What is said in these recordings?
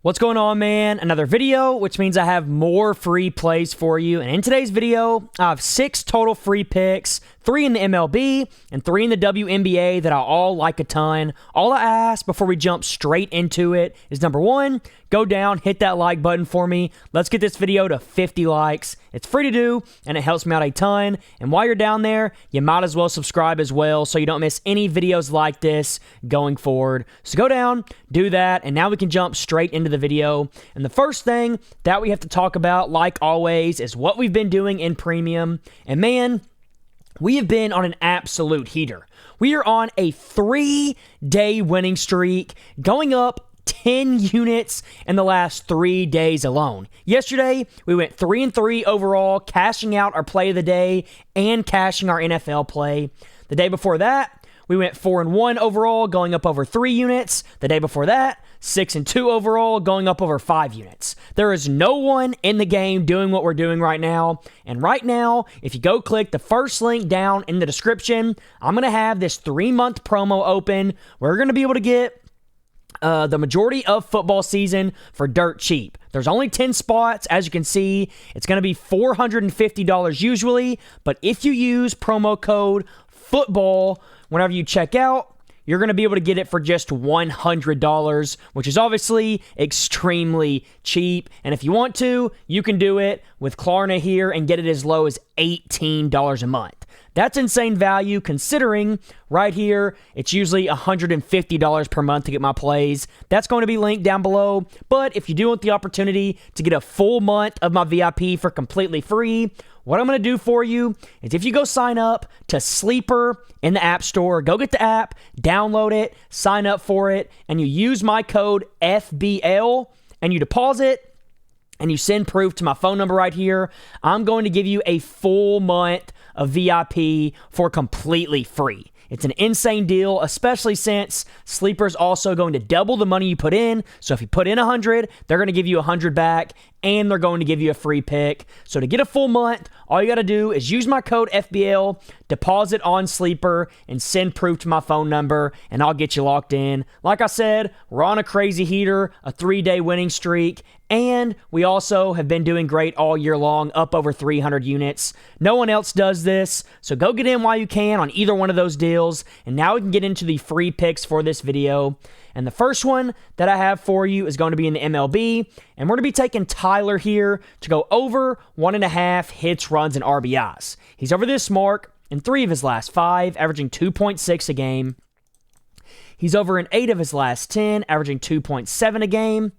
What's going on, man? Another video, which means I have more free plays for you. And in today's video, I have 6 total free picks, 3 in the MLB and 3 in the WNBA that I all like a ton. All I ask before we jump straight into it is number 1, go down, hit that like button for me. Let's get this video to 50 likes. It's free to do, and it helps me out a ton. And while you're down there, you might as well subscribe as well so you don't miss any videos like this going forward. So go down, do that, and now we can jump straight into the video. And the first thing that we have to talk about, like always, is what we've been doing in premium. And man, we have been on an absolute heater. We are on a 3-day winning streak, going up 10 units in the last 3 days alone. Yesterday, we went 3-3 overall, cashing out our play of the day and cashing our NFL play. The day before that, we went 4-1 overall, going up over 3 units. The day before that, 6-2 overall, going up over 5 units. There is no one in the game doing what we're doing right now. And right now, if you go click the first link down in the description, I'm going to have this 3-month promo open. We're going to be able to get the majority of football season for dirt cheap. There's only 10 spots. As you can see, it's going to be $450 usually. But if you use promo code FOOTBALL, whenever you check out, you're going to be able to get it for just $100, which is obviously extremely cheap. And if you want to, you can do it with Klarna here and get it as low as $18 a month. That's insane value considering right here, it's usually $150 per month to get my plays. That's going to be linked down below. But if you do want the opportunity to get a full month of my VIP for completely free, what I'm going to do for you is if you go sign up to Sleeper in the App Store, go get the app, download it, sign up for it, and you use my code FBL and you deposit and you send proof to my phone number right here, I'm going to give you a full month of VIP for completely free. It's an insane deal, especially since Sleeper's also going to double the money you put in. So if you put in 100, they're going to give you 100 back, and they're going to give you a free pick. So to get a full month, all you got to do is use my code FBL, deposit on Sleeper, and send proof to my phone number, and I'll get you locked in. Like I said, we're on a crazy heater, a 3-day winning streak, and we also have been doing great all year long, up over 300 units. No one else does this, so go get in while you can on either one of those deals. And now we can get into the free picks for this video. And the first one that I have for you is going to be in the MLB, and we're going to be taking Tyler here to go over 1.5 hits, runs, and RBIs. He's over this mark in 3 of his last 5, averaging 2.6 a game. He's over in 8 of his last 10, averaging 2.7 a game.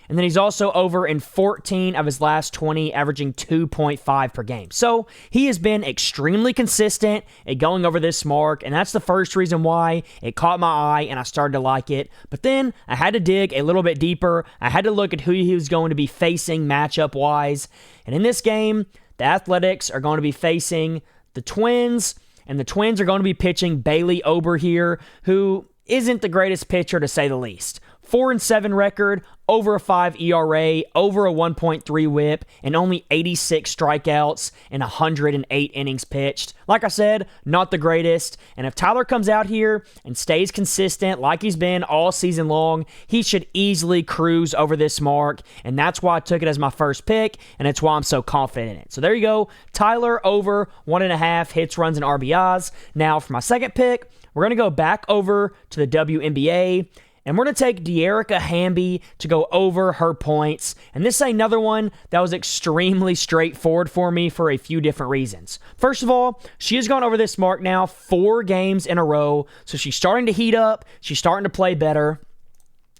And then he's also over in 14 of his last 20, averaging 2.5 per game. So he has been extremely consistent at going over this mark, and that's the first reason why it caught my eye and I started to like it. But then I had to dig a little bit deeper. I had to look at who he was going to be facing matchup-wise. And in this game, the Athletics are going to be facing the Twins, and the Twins are going to be pitching Bailey Ober here, who isn't the greatest pitcher to say the least. 4-7 record, over a 5 ERA, over a 1.3 whip, and only 86 strikeouts and 108 innings pitched. Like I said, not the greatest. And if Tyler comes out here and stays consistent like he's been all season long, he should easily cruise over this mark. And that's why I took it as my first pick, and it's why I'm so confident in it. So there you go. Tyler over 1.5 hits, runs, and RBIs. Now for my second pick, we're going to go back over to the WNBA. And we're going to take Dearica Hamby to go over her points. And this is another one that was extremely straightforward for me for a few different reasons. First of all, she has gone over this mark now 4 games in a row. So she's starting to heat up. She's starting to play better.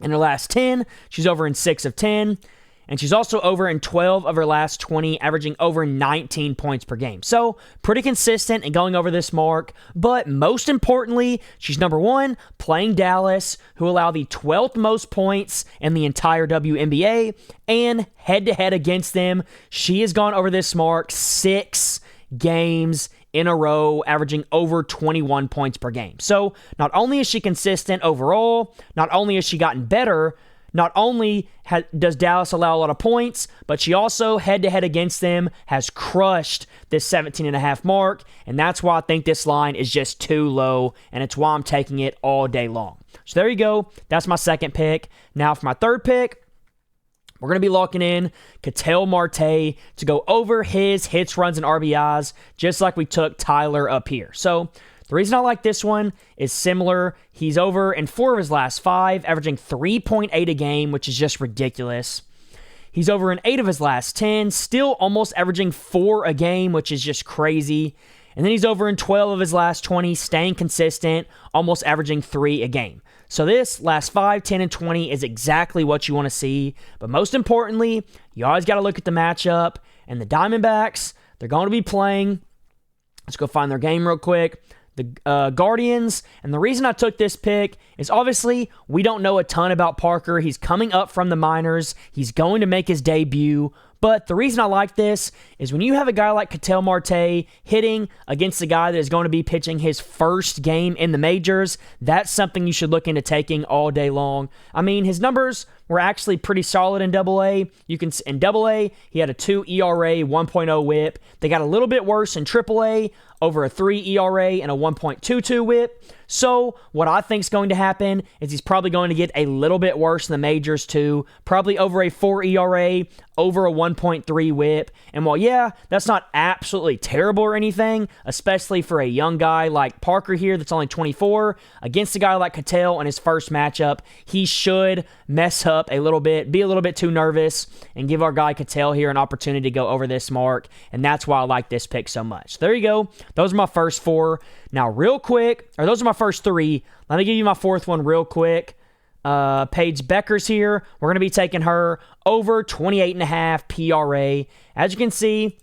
In her last 10, she's over in 6 of 10. And she's also over in 12 of her last 20, averaging over 19 points per game. So, pretty consistent and going over this mark. But most importantly, she's number 1, playing Dallas, who allow the 12th most points in the entire WNBA. And head-to-head against them, she has gone over this mark 6 games in a row, averaging over 21 points per game. So, not only is she consistent overall, not only has she gotten better, not only does Dallas allow a lot of points, but she also, head-to-head against them, has crushed this 17.5 mark, and that's why I think this line is just too low, and it's why I'm taking it all day long. So there you go. That's my second pick. Now for my third pick, We're going to be locking in Ketel Marte to go over his hits, runs, and RBIs, just like we took Tyler up here. So the reason I like this one is similar. He's over in 4 of his last 5, averaging 3.8 a game, which is just ridiculous. He's over in 8 of his last 10, still almost averaging 4 a game, which is just crazy. And then he's over in 12 of his last 20, staying consistent, almost averaging 3 a game. So this last 5, 10, and 20 is exactly what you want to see. But most importantly, you always got to look at the matchup. And the Diamondbacks, they're going to be playing. Let's go find their game real quick. The Guardians. And the reason I took this pick is obviously we don't know a ton about Parker. He's coming up from the minors. He's going to make his debut. But the reason I like this is when you have a guy like Ketel Marte hitting against a guy that is going to be pitching his first game in the majors, that's something you should look into taking all day long. I mean, his numbers were actually pretty solid in AA. In AA, he had a 2 ERA, 1.0 whip. They got a little bit worse in AAA, over a 3 ERA and a 1.22 whip. So what I think is going to happen is he's probably going to get a little bit worse in the majors too. Probably over a 4 ERA, over a 1.3 whip. And while, yeah, that's not absolutely terrible or anything, especially for a young guy like Parker here that's only 24, against a guy like Ketel in his first matchup, he should mess up a little bit, be a little bit too nervous, and give our guy Ketel here an opportunity to go over this mark. And that's why I like this pick so much. There you go. Those are my first 4. Now, real quick, or those are my first 3. Let me give you my 4th one real quick. Paige Bueckers here. We're going to be taking her over 28.5 PRA. As you can see,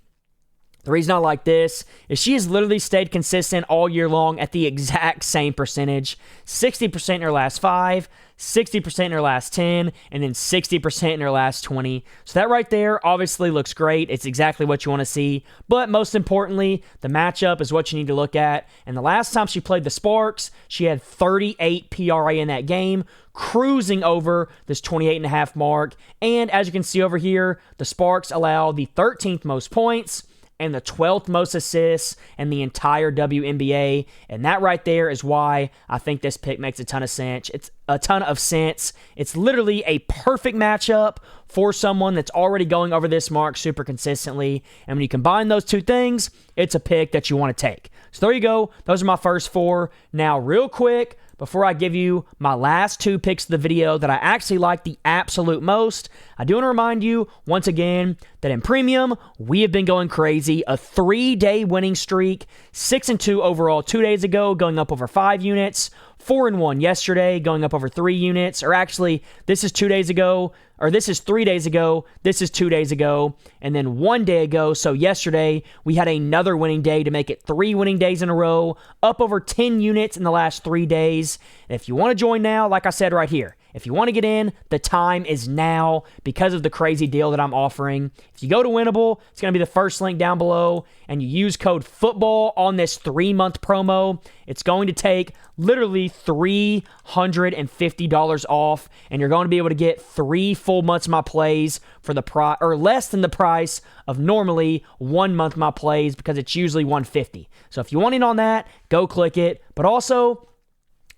the reason I like this is she has literally stayed consistent all year long at the exact same percentage. 60% in her last 5, 60% in her last 10, and then 60% in her last 20. So that right there obviously looks great. It's exactly what you want to see. But most importantly, the matchup is what you need to look at. And the last time she played the Sparks, she had 38 PRA in that game, cruising over this 28.5 mark. And as you can see over here, the Sparks allow the 13th most points and the 12th most assists in the entire WNBA. And that right there is why I think this pick makes a ton of sense. It's a ton of sense. It's literally a perfect matchup for someone that's already going over this mark super consistently. And when you combine those two things, it's a pick that you want to take. So there you go. Those are my first 4. Now, real quick, before I give you my last 2 picks of the video that I actually like the absolute most, I do want to remind you once again that in premium, we have been going crazy. A 3-day winning streak, 6-2 overall 2 days ago, going up over 5 units, 4-1 yesterday, going up over 3 units, or actually, this is 2 days ago, or this is 3 days ago, this is 2 days ago, and then 1 day ago, so yesterday, we had another winning day to make it 3 winning days in a row, up over 10 units in the last 3 days. And if you want to join now, like I said right here, if you want to get in, the time is now because of the crazy deal that I'm offering. If you go to Winnable, it's going to be the first link down below, and you use code FOOTBALL on this 3-month promo. It's going to take literally $350 off, and you're going to be able to get 3 full months of my plays for the price, or less than the price of normally 1 month of my plays, because it's usually $150. So if you want in on that, go click it. But also,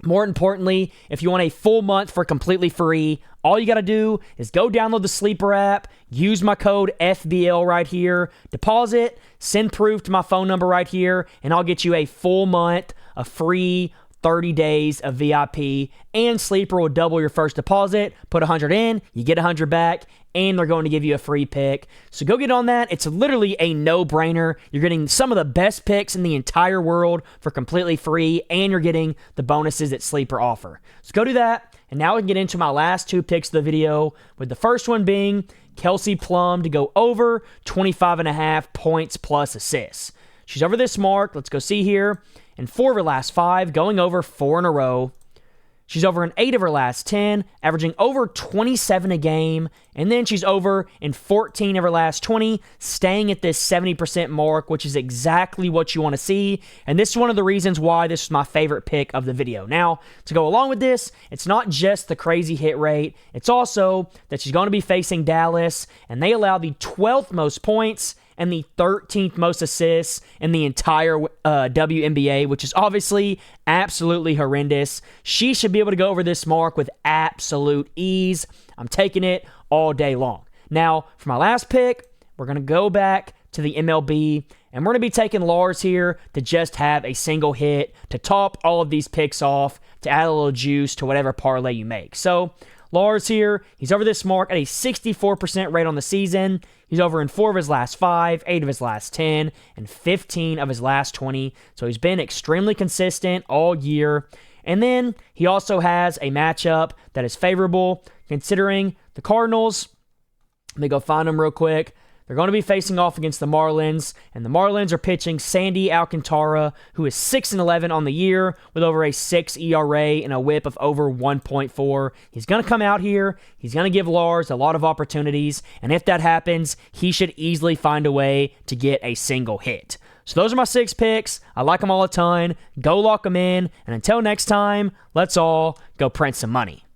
more importantly, if you want a full month for completely free, all you got to do is go download the Sleeper app, use my code FBL right here, deposit, send proof to my phone number right here, and I'll get you a full month of free 30 days of VIP, and Sleeper will double your first deposit. Put 100 in, you get 100 back, and they're going to give you a free pick. So go get on that. It's literally a no-brainer. You're getting some of the best picks in the entire world for completely free, and you're getting the bonuses that Sleeper offer. So go do that, and now we can get into my last 2 picks of the video, with the first one being Kelsey Plum to go over 25.5 points plus assists. She's over this mark. Let's go see here. In 4 of her last 5, going over 4 in a row. She's over in 8 of her last 10, averaging over 27 a game. And then she's over in 14 of her last 20, staying at this 70% mark, which is exactly what you want to see. And this is one of the reasons why this is my favorite pick of the video. Now, to go along with this, it's not just the crazy hit rate. It's also that she's going to be facing Dallas, and they allow the 12th most points and the 13th most assists in the entire WNBA, which is obviously absolutely horrendous. She should be able to go over this mark with absolute ease. I'm taking it all day long. Now, for my last pick, we're going to go back to the MLB, and we're going to be taking Lars here to just have a single hit to top all of these picks off, to add a little juice to whatever parlay you make. So, Lars here, he's over this mark at a 64% rate on the season. He's over in 4 of his last 5, 8 of his last 10, and 15 of his last 20. So he's been extremely consistent all year. And then he also has a matchup that is favorable, considering the Cardinals. Let me go find them real quick. They're going to be facing off against the Marlins, and the Marlins are pitching Sandy Alcantara, who is 6-11 on the year with over a 6 ERA and a whip of over 1.4. He's going to come out here. He's going to give Lars a lot of opportunities, and if that happens, he should easily find a way to get a single hit. So those are my 6 picks. I like them all a ton. Go lock them in, and until next time, let's all go print some money.